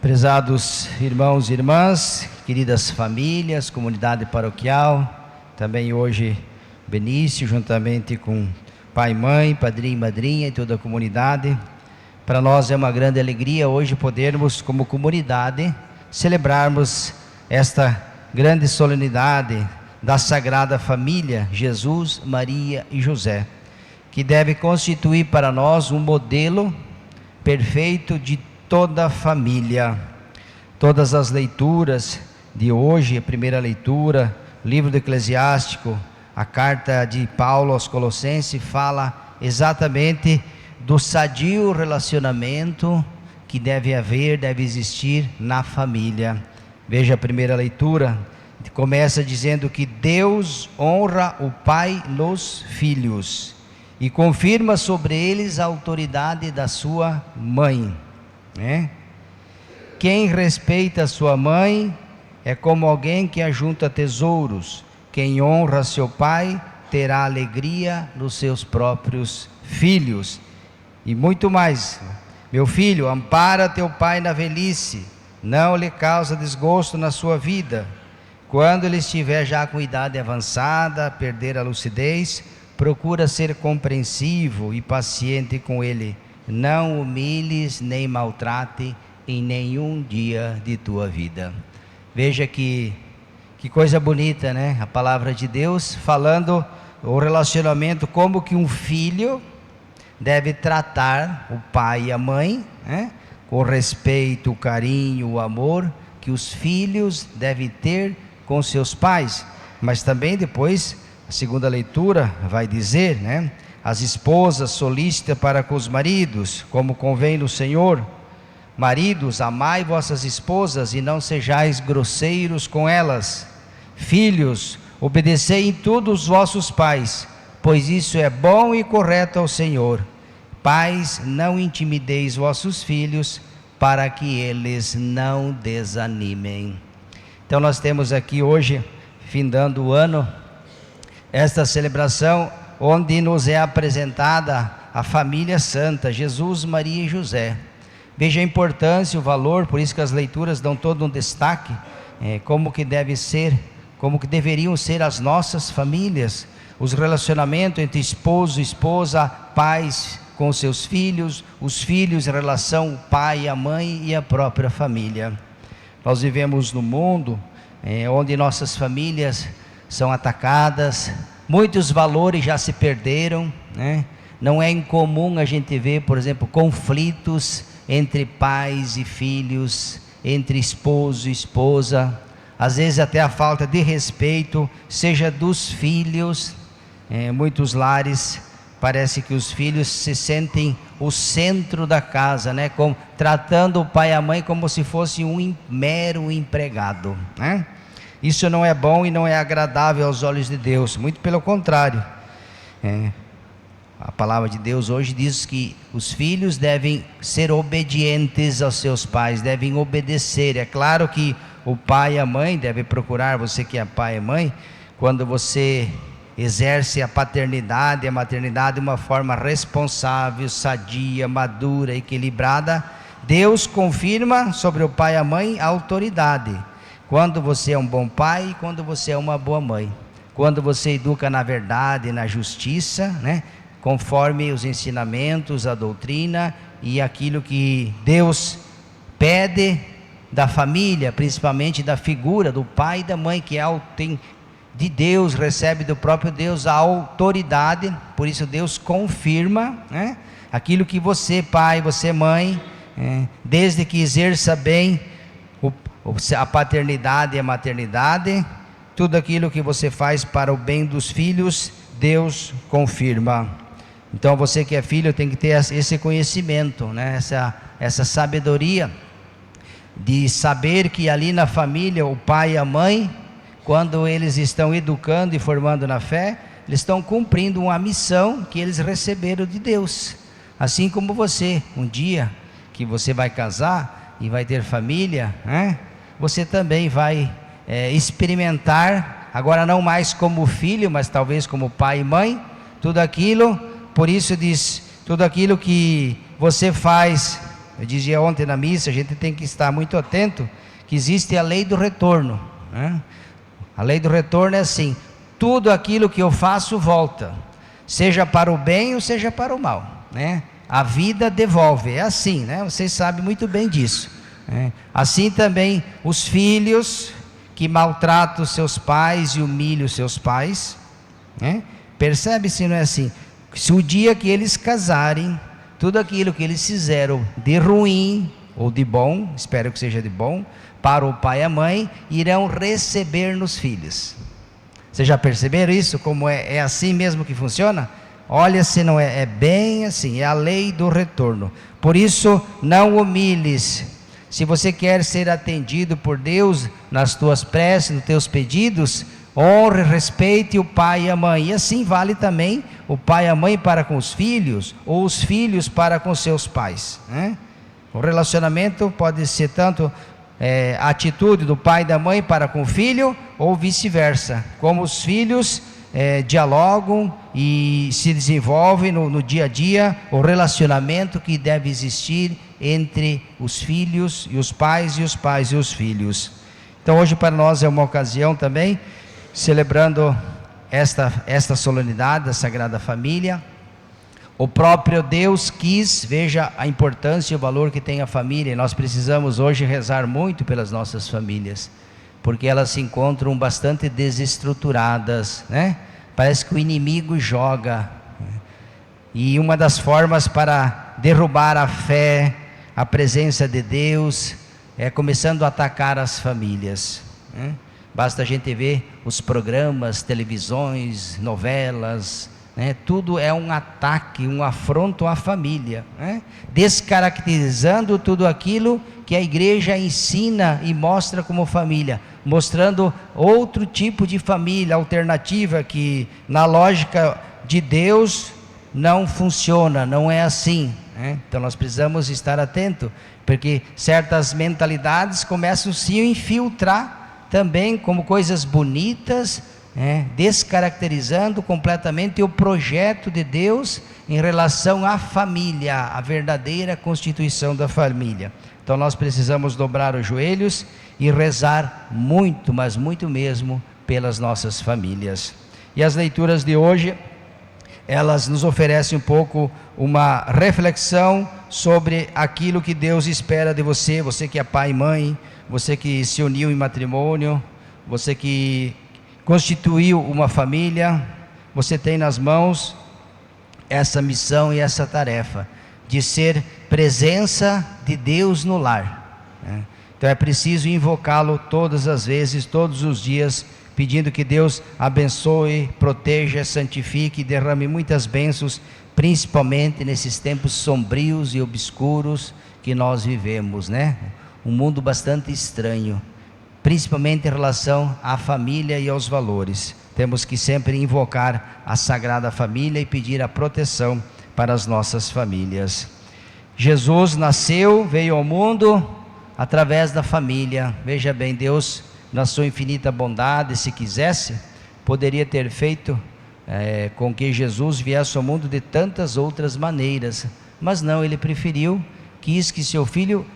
Prezados irmãos e irmãs, queridas famílias, comunidade paroquial, também hoje Benício, juntamente com pai, mãe, padrinho e madrinha e toda a comunidade. Para nós é uma grande alegria hoje podermos, como comunidade, celebrarmos esta grande solenidade da Sagrada Família, Jesus, Maria e José, que deve constituir para nós um modelo perfeito de toda a família. Todas as leituras de hoje, a primeira leitura, livro do Eclesiástico, a carta de Paulo aos Colossenses, fala exatamente do sadio relacionamento que deve haver, deve existir na família. Veja a primeira leitura, começa dizendo que Deus honra o pai nos filhos e confirma sobre eles a autoridade da sua mãe. Quem respeita sua mãe é como alguém que ajunta tesouros. Quem honra seu pai terá alegria nos seus próprios filhos. E muito mais: meu filho, ampara teu pai na velhice, não lhe causa desgosto na sua vida. Quando ele estiver já com idade avançada, perder a lucidez, procura ser compreensivo e paciente com ele. Não humilhes nem maltrate em nenhum dia de tua vida. Veja que coisa bonita, né? A palavra de Deus falando o relacionamento, como que um filho deve tratar o pai e a mãe, com o respeito, o carinho, o amor que os filhos devem ter com seus pais. Mas também depois, a segunda leitura vai dizer, as esposas solícitas para com os maridos, como convém no Senhor. Maridos, amai vossas esposas e não sejais grosseiros com elas. Filhos, obedecei em tudo os vossos pais, pois isso é bom e correto ao Senhor. Pais, não intimideis vossos filhos, para que eles não desanimem. Então nós temos aqui hoje, findando o ano, esta celebração onde nos é apresentada a família santa, Jesus, Maria e José. Veja a importância, o valor, por isso que as leituras dão todo um destaque, como que deve ser, como que deveriam ser as nossas famílias, os relacionamentos entre esposo e esposa, pais com seus filhos, os filhos em relação ao pai, a mãe e a própria família. Nós vivemos num mundo onde nossas famílias são atacadas, muitos valores já se perderam, Não é incomum a gente ver, por exemplo, conflitos entre pais e filhos, entre esposo e esposa, às vezes até a falta de respeito, seja dos filhos. Muitos lares, parece que os filhos se sentem o centro da casa, tratando o pai e a mãe como se fosse um mero empregado, Isso não é bom e não é agradável aos olhos de Deus, muito pelo contrário. A palavra de Deus hoje diz que os filhos devem ser obedientes aos seus pais, devem obedecer. É claro que o pai e a mãe devem procurar, você que é pai e mãe, quando você exerce a paternidade, a maternidade de uma forma responsável, sadia, madura, equilibrada, Deus confirma sobre o pai e a mãe a autoridade. Quando você é um bom pai e quando você é uma boa mãe. Quando você educa na verdade, na justiça, conforme os ensinamentos, a doutrina e aquilo que Deus pede da família, principalmente da figura do pai e da mãe, que tem de Deus, recebe do próprio Deus a autoridade. Por isso Deus confirma aquilo que você, pai, você, mãe, desde que exerça bem a paternidade e a maternidade, tudo aquilo que você faz para o bem dos filhos, Deus confirma. Então você que é filho tem que ter esse conhecimento, essa sabedoria de saber que ali na família o pai e a mãe, quando eles estão educando e formando na fé, eles estão cumprindo uma missão que eles receberam de Deus. Assim como você, um dia que você vai casar e vai ter família, você também vai experimentar, agora não mais como filho, mas talvez como pai e mãe, tudo aquilo. Por isso diz, tudo aquilo que você faz Eu dizia ontem na missa, a gente tem que estar muito atento, que existe a lei do retorno, né? A lei do retorno é assim: tudo aquilo que eu faço volta, seja para o bem ou seja para o mal, né? A vida devolve, é assim, né? Vocês sabem muito bem disso, né? Assim também os filhos que maltratam seus pais e humilham seus pais, né? Percebe se não é assim? Se o dia que eles casarem, tudo aquilo que eles fizeram de ruim ou de bom, espero que seja de bom, para o pai e a mãe, irão receber nos filhos. Vocês já perceberam isso? Como é assim mesmo que funciona? Olha, se não é bem assim, é a lei do retorno. Por isso, não humilhes. Se você quer ser atendido por Deus nas tuas preces, nos teus pedidos, honre, respeite o pai e a mãe. E assim vale também o pai e a mãe para com os filhos, ou os filhos para com seus pais, né? O relacionamento pode ser tanto a atitude do pai e da mãe para com o filho, ou vice-versa. Como os filhos dialogam e se desenvolvem no dia a dia, o relacionamento que deve existir entre os filhos e os pais e os filhos. Então hoje para nós é uma ocasião também, celebrando esta solenidade da Sagrada Família. O próprio Deus quis, veja a importância e o valor que tem a família, e nós precisamos hoje rezar muito pelas nossas famílias, porque elas se encontram bastante desestruturadas, né? Parece que o inimigo joga, e uma das formas para derrubar a fé, a presença de Deus, é começando a atacar as famílias, né? Basta a gente ver os programas, televisões, novelas, né? Tudo é um ataque, um afronto à família, né? Descaracterizando tudo aquilo que a igreja ensina e mostra como família, mostrando outro tipo de família alternativa que na lógica de Deus não funciona, não é assim, né? Então nós precisamos estar atentos, porque certas mentalidades começam a se infiltrar também como coisas bonitas, descaracterizando completamente o projeto de Deus em relação à família, a verdadeira constituição da família. Então nós precisamos dobrar os joelhos e rezar muito, mas muito mesmo, pelas nossas famílias. E as leituras de hoje, elas nos oferecem um pouco uma reflexão sobre aquilo que Deus espera de você, você que é pai e mãe, você que se uniu em matrimônio, você que constituiu uma família, você tem nas mãos essa missão e essa tarefa de ser presença de Deus no lar, né? Então é preciso invocá-lo todas as vezes, todos os dias, pedindo que Deus abençoe, proteja, santifique e derrame muitas bênçãos, principalmente nesses tempos sombrios e obscuros que nós vivemos, né? Um mundo bastante estranho, principalmente em relação à família e aos valores. Temos que sempre invocar a Sagrada Família e pedir a proteção para as nossas famílias. Jesus nasceu, veio ao mundo através da família. Veja bem, Deus, na sua infinita bondade, se quisesse, poderia ter feito com que Jesus viesse ao mundo de tantas outras maneiras, mas não, ele preferiu, quis que seu filho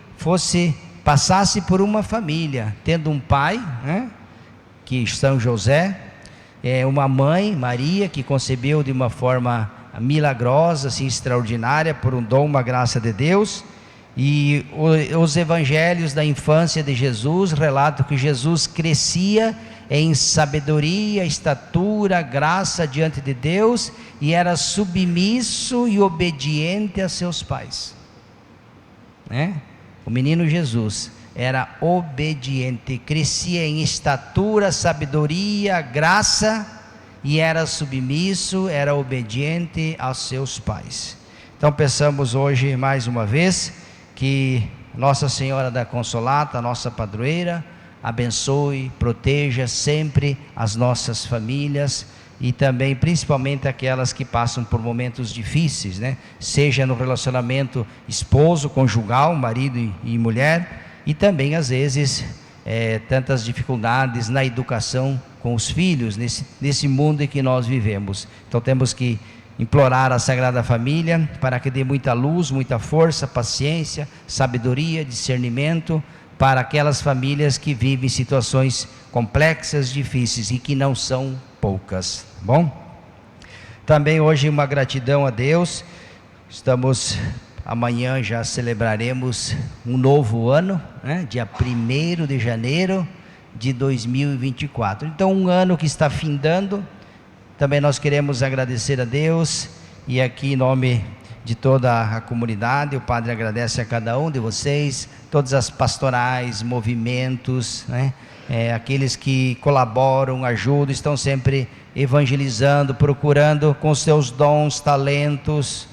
passasse por uma família, tendo um pai, né, que São José, uma mãe, Maria, que concebeu de uma forma milagrosa, assim, extraordinária, por um dom, uma graça de Deus. E os evangelhos da infância de Jesus relatam que Jesus crescia em sabedoria, estatura, graça diante de Deus, e era submisso e obediente a seus pais, né? O menino Jesus era obediente, crescia em estatura, sabedoria, graça, e era submisso, era obediente aos seus pais. Então peçamos hoje mais uma vez que Nossa Senhora da Consolata, a nossa padroeira, abençoe, proteja sempre as nossas famílias, e também principalmente aquelas que passam por momentos difíceis, né? Seja no relacionamento esposo, conjugal, marido e mulher, e também às vezes tantas dificuldades na educação com os filhos, nesse mundo em que nós vivemos. Então temos que implorar à Sagrada Família para que dê muita luz, muita força, paciência, sabedoria, discernimento para aquelas famílias que vivem situações complexas, difíceis e que não são poucas. Bom, também hoje uma gratidão a Deus. Amanhã já celebraremos um novo ano, né? Dia 1º de janeiro de 2024. Então, um ano que está findando. Também nós queremos agradecer a Deus, e aqui em nome de toda a comunidade, o Padre agradece a cada um de vocês, todas as pastorais, movimentos, né? Aqueles que colaboram, ajudam, estão sempre evangelizando, procurando com seus dons, talentos,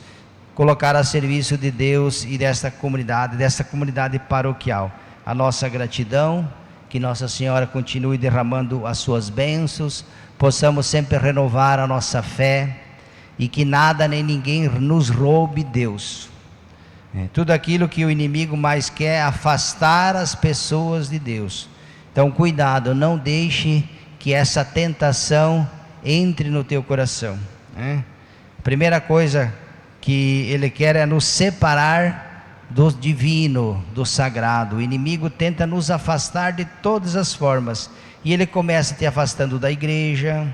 colocar a serviço de Deus e dessa comunidade paroquial. A nossa gratidão, que Nossa Senhora continue derramando as suas bênçãos, possamos sempre renovar a nossa fé, e que nada nem ninguém nos roube Deus. Tudo aquilo que o inimigo mais quer é afastar as pessoas de Deus. Então cuidado, não deixe que essa tentação entre no teu coração. A primeira coisa que ele quer é nos separar do divino, do sagrado. O inimigo tenta nos afastar de todas as formas, e ele começa te afastando da igreja.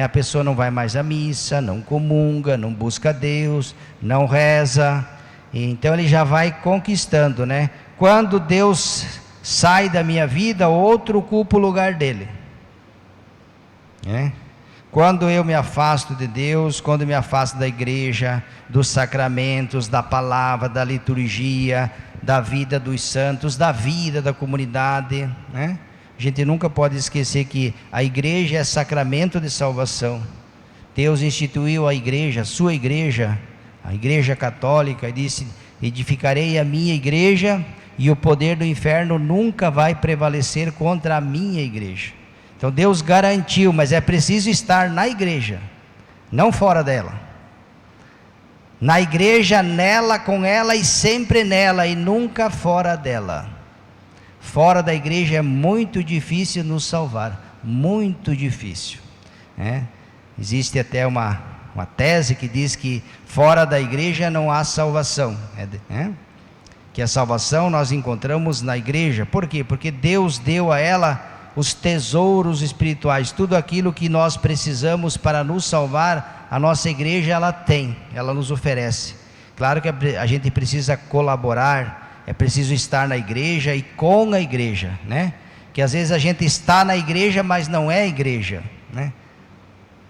A pessoa não vai mais à missa, não comunga, não busca Deus, não reza. Então ele já vai conquistando, né? Quando Deus sai da minha vida, outro ocupa o lugar dele. Quando eu me afasto de Deus, quando me afasto da igreja, dos sacramentos, da palavra, da liturgia, da vida dos santos, da vida da comunidade, né? A gente nunca pode esquecer que a igreja é sacramento de salvação. Deus instituiu a igreja, a sua igreja, a igreja católica, e disse: edificarei a minha igreja, e o poder do inferno nunca vai prevalecer contra a minha igreja. Então Deus garantiu, mas é preciso estar na igreja, não fora dela. Na igreja, nela, com ela e sempre nela, e nunca fora dela. Fora da igreja é muito difícil nos salvar, muito difícil. Existe até uma tese que diz que fora da igreja não há salvação. Que a salvação nós encontramos na igreja. Por quê? Porque Deus deu a ela os tesouros espirituais, tudo aquilo que nós precisamos para nos salvar. A nossa igreja ela tem, ela nos oferece. Claro que a gente precisa colaborar, é preciso estar na igreja e com a igreja, né? Que às vezes a gente está na igreja, mas não é igreja, né?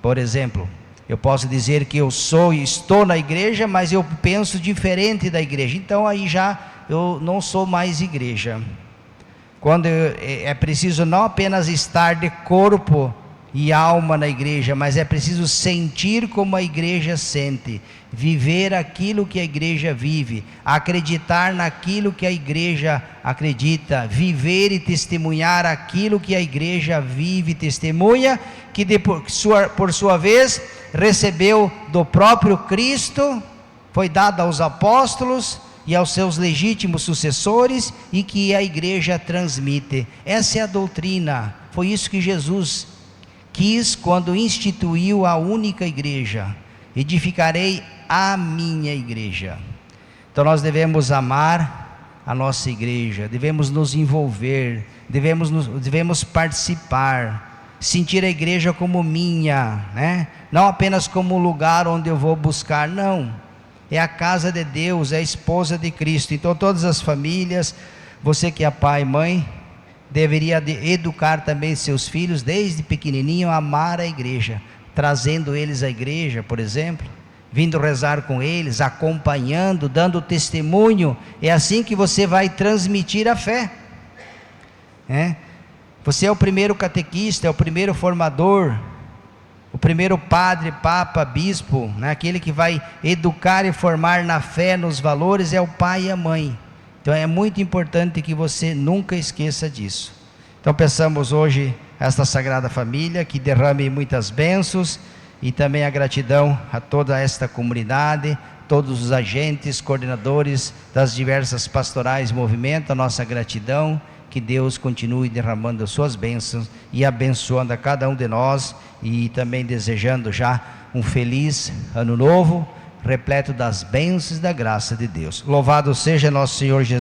Por exemplo, eu posso dizer que eu sou e estou na igreja, mas eu penso diferente da igreja. Então aí já eu não sou mais igreja. Quando é preciso não apenas estar de corpo e alma na igreja, mas é preciso sentir como a igreja sente, viver aquilo que a igreja vive, acreditar naquilo que a igreja acredita, viver e testemunhar aquilo que a igreja vive e testemunha, que por sua vez recebeu do próprio Cristo, foi dado aos apóstolos e aos seus legítimos sucessores, e que a igreja transmite. Essa é a doutrina. Foi isso que Jesus quis quando instituiu a única igreja: edificarei a minha igreja. Então nós devemos amar a nossa igreja, devemos nos envolver, devemos participar, sentir a igreja como minha, né? Não apenas como um lugar onde eu vou buscar, não, é a casa de Deus, é a esposa de Cristo. Então todas as famílias, você que é pai e mãe, deveria educar também seus filhos desde pequenininho a amar a igreja, trazendo eles à igreja, por exemplo, vindo rezar com eles, acompanhando, dando testemunho. É assim que você vai transmitir a fé. Você é o primeiro catequista, é o primeiro formador, o primeiro padre, papa, bispo, né? Aquele que vai educar e formar na fé, nos valores, é o pai e a mãe. Então é muito importante que você nunca esqueça disso. Então peçamos hoje a esta Sagrada Família que derrame muitas bênçãos, e também a gratidão a toda esta comunidade, todos os agentes, coordenadores das diversas pastorais, movimento, a nossa gratidão. Que Deus continue derramando as suas bênçãos e abençoando a cada um de nós, e também desejando já um feliz ano novo, repleto das bênçãos e da graça de Deus. Louvado seja nosso Senhor Jesus.